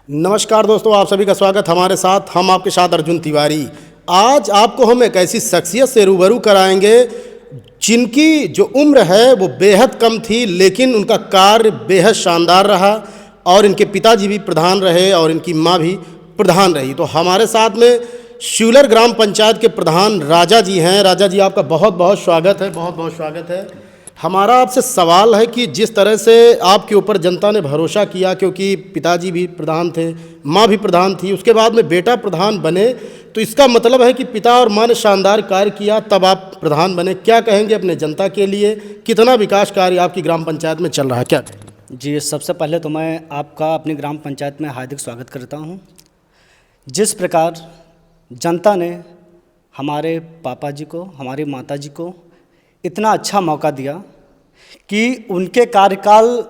नमस्कार दोस्तों, आप सभी का स्वागत हमारे साथ। हम आपके साथ अर्जुन तिवारी। आज आपको हम एक ऐसी शख्सियत से रूबरू कराएंगे जिनकी जो उम्र है वो बेहद कम थी, लेकिन उनका कार्य बेहद शानदार रहा और इनके पिताजी भी प्रधान रहे और इनकी माँ भी प्रधान रही। तो हमारे साथ में शिवलर ग्राम पंचायत के प्रधान राजा जी हैं। राजा जी, आपका बहुत बहुत स्वागत है, बहुत बहुत स्वागत है। हमारा आपसे सवाल है कि जिस तरह से आपके ऊपर जनता ने भरोसा किया, क्योंकि पिताजी भी प्रधान थे, माँ भी प्रधान थी, उसके बाद में बेटा प्रधान बने, तो इसका मतलब है कि पिता और माँ ने शानदार कार्य किया, तब आप प्रधान बने। क्या कहेंगे अपने जनता के लिए? कितना विकास कार्य आपकी ग्राम पंचायत में चल रहा है, क्या कहेंगे? जी, सबसे पहले तो मैं आपका अपनी ग्राम पंचायत में हार्दिक स्वागत करता हूँ। जिस प्रकार जनता ने हमारे पापा जी को, हमारी माता जी को इतना अच्छा मौका दिया कि उनके कार्यकाल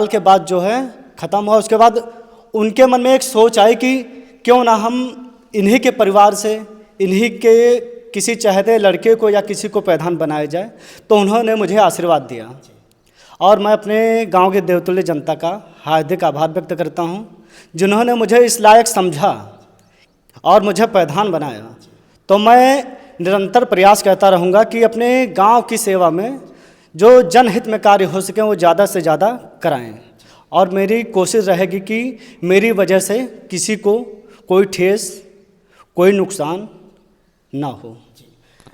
के बाद जो है ख़त्म हुआ, उसके बाद उनके मन में एक सोच आई कि क्यों ना हम इन्हीं के परिवार से, इन्हीं के किसी चहेते लड़के को या किसी को प्रधान बनाया जाए। तो उन्होंने मुझे आशीर्वाद दिया और मैं अपने गांव के देवतुल्य जनता का हार्दिक आभार व्यक्त करता हूं, जिन्होंने मुझे इस लायक समझा और मुझे प्रधान बनाया। तो मैं निरंतर प्रयास करता रहूँगा कि अपने गांव की सेवा में जो जनहित में कार्य हो सके वो ज़्यादा से ज़्यादा कराएं, और मेरी कोशिश रहेगी कि मेरी वजह से किसी को कोई ठेस, कोई नुकसान ना हो।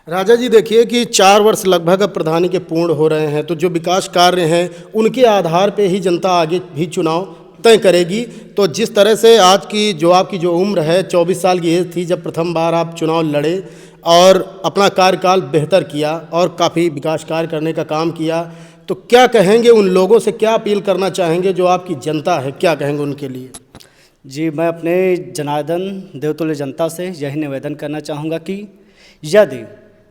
राजा जी, देखिए कि 4 वर्ष लगभग अब प्रधानी के पूर्ण हो रहे हैं, तो जो विकास कार्य हैं उनके आधार पे ही जनता आगे भी चुनाव तय करेगी। तो जिस तरह से आज की जो आपकी जो उम्र है, 24 साल की एज थी जब प्रथम बार आप चुनाव लड़े और अपना कार्यकाल बेहतर किया और काफ़ी विकास कार्य करने का काम किया, तो क्या कहेंगे उन लोगों से, क्या अपील करना चाहेंगे जो आपकी जनता है, क्या कहेंगे उनके लिए? जी, मैं अपने जनार्दन देवतुल्य जनता से यही निवेदन करना चाहूँगा कि यदि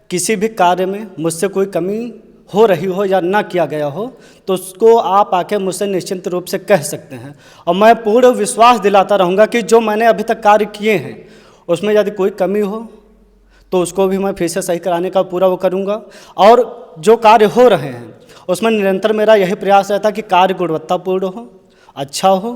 किसी भी कार्य में मुझसे कोई कमी हो रही हो या ना किया गया हो तो उसको आप आके मुझसे निश्चिंत रूप से कह सकते हैं, और मैं पूर्ण विश्वास दिलाता रहूँगा कि जो मैंने अभी तक कार्य किए हैं उसमें यदि कोई कमी हो तो उसको भी मैं फिर से सही कराने का पूरा वो करूँगा। और जो कार्य हो रहे हैं उसमें निरंतर मेरा यही प्रयास रहता है कि कार्य गुणवत्तापूर्ण हो, अच्छा हो,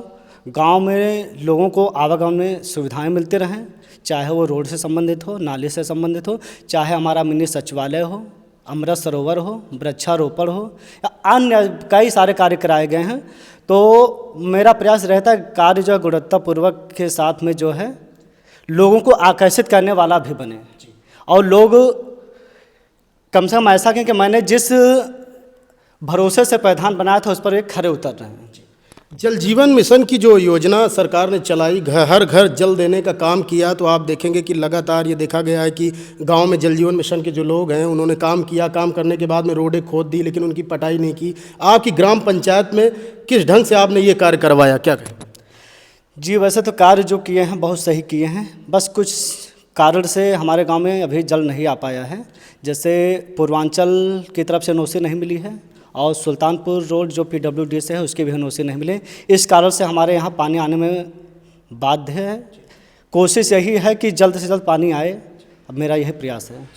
गांव में लोगों को आवागमन में सुविधाएं मिलती रहें, चाहे वो रोड से संबंधित हो, नाली से संबंधित हो, चाहे हमारा मिनी सचिवालय हो, अमृत सरोवर हो, वृक्षारोपण हो, या अन्य कई सारे कार्य कराए गए हैं। तो मेरा प्रयास रहता है कार्य जो है गुणवत्तापूर्वक के साथ में जो है लोगों को आकर्षित करने वाला भी बने, और लोग कम से कम ऐसा कहें कि मैंने जिस भरोसे से प्रधान बनाया था उस पर एक खरे उतर रहे हैं। जल जीवन मिशन की जो योजना सरकार ने चलाई, हर घर जल देने का काम किया, तो आप देखेंगे कि लगातार ये देखा गया है कि गांव में जल जीवन मिशन के जो लोग हैं उन्होंने काम किया, काम करने के बाद में रोडें खोद दी लेकिन उनकी पटाई नहीं की। आपकी ग्राम पंचायत में किस ढंग से आपने ये कार्य करवाया, क्या कहें? जी, वैसे तो कार्य जो किए हैं बहुत सही किए हैं, बस कुछ कारण से हमारे गांव में अभी जल नहीं आ पाया है। जैसे पूर्वांचल की तरफ से नोसी नहीं मिली है और सुल्तानपुर रोड जो PWD से है उसके भी नोसी नहीं मिले। इस कारण से हमारे यहाँ पानी आने में बाध्य है। कोशिश यही है कि जल्द से जल्द पानी आए, अब मेरा यही प्रयास है।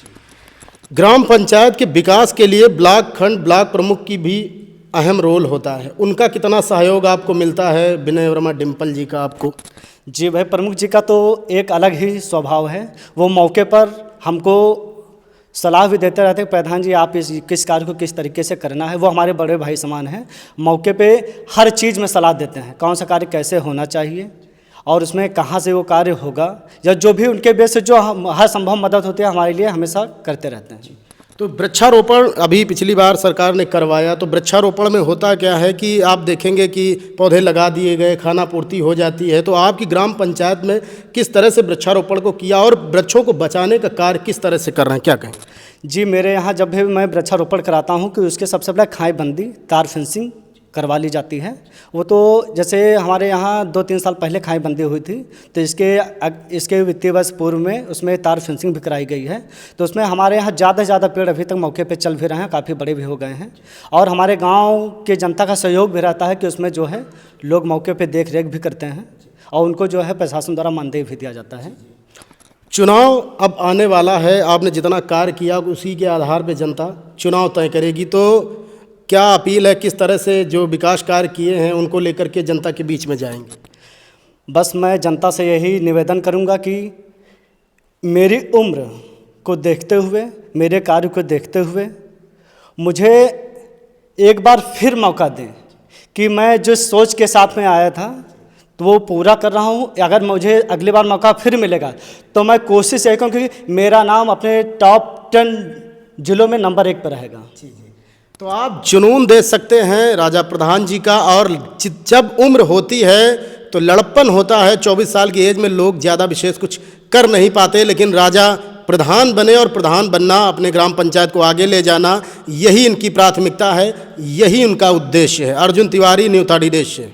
ग्राम पंचायत के विकास के लिए ब्लॉक खंड ब्लॉक प्रमुख की भी अहम रोल होता है, उनका कितना सहयोग आपको मिलता है? विनय वर्मा डिम्पल जी का आपको? जी भाई, प्रमुख जी का तो एक अलग ही स्वभाव है। वो मौके पर हमको सलाह भी देते रहते हैं, प्रधान जी आप किस कार्य को किस तरीके से करना है। वो हमारे बड़े भाई समान हैं, मौके पे हर चीज़ में सलाह देते हैं, कौन सा कार्य कैसे होना चाहिए और उसमें कहाँ से वो कार्य होगा, या जो भी उनके बेस से जो हर संभव मदद होती है हमारे लिए हमेशा करते रहते हैं। तो वृक्षारोपण अभी पिछली बार सरकार ने करवाया, तो वृक्षारोपण में होता क्या है कि आप देखेंगे कि पौधे लगा दिए गए, खाना पूर्ति हो जाती है, तो आपकी ग्राम पंचायत में किस तरह से वृक्षारोपण को किया और वृक्षों को बचाने का कार्य किस तरह से कर रहे हैं, क्या कहें? जी, मेरे यहाँ जब भी मैं वृक्षारोपण कराता हूँ कि उसके सबसे पहले खाई बंदी, तार फेंसिंग करवा ली जाती है। वो तो जैसे हमारे यहाँ 2-3 साल पहले खाई बंदी हुई थी, तो इसके वित्तीय वर्ष पूर्व में उसमें तार फेंसिंग भी कराई गई है। तो उसमें हमारे यहाँ ज़्यादा से ज़्यादा पेड़ अभी तक मौके पे चल भी रहे हैं, काफ़ी बड़े भी हो गए हैं, और हमारे गांव के जनता का सहयोग भी रहता है कि उसमें जो है लोग मौके पर देख रेख भी करते हैं और उनको जो है प्रशासन द्वारा मानदेय भी दिया जाता है। चुनाव अब आने वाला है, आपने जितना कार्य किया उसी के आधार पर जनता चुनाव तय करेगी, तो क्या अपील है, किस तरह से जो विकास कार्य किए हैं उनको लेकर के जनता के बीच में जाएंगे? बस मैं जनता से यही निवेदन करूंगा कि मेरी उम्र को देखते हुए, मेरे कार्य को देखते हुए मुझे एक बार फिर मौका दें कि मैं जिस सोच के साथ में आया था तो वो पूरा कर रहा हूँ। अगर मुझे अगली बार मौका फिर मिलेगा तो मैं कोशिश यही करूँ कि मेरा नाम अपने टॉप 10 जिलों में नंबर 1 पर रहेगा। तो आप जुनून दे सकते हैं राजा प्रधान जी का, और जब उम्र होती है तो लड़प्पन होता है। 24 साल की एज में लोग ज़्यादा विशेष कुछ कर नहीं पाते, लेकिन राजा प्रधान बने और प्रधान बनना, अपने ग्राम पंचायत को आगे ले जाना, यही इनकी प्राथमिकता है, यही उनका उद्देश्य है। अर्जुन तिवारी, न्यू थाड़ी देश से।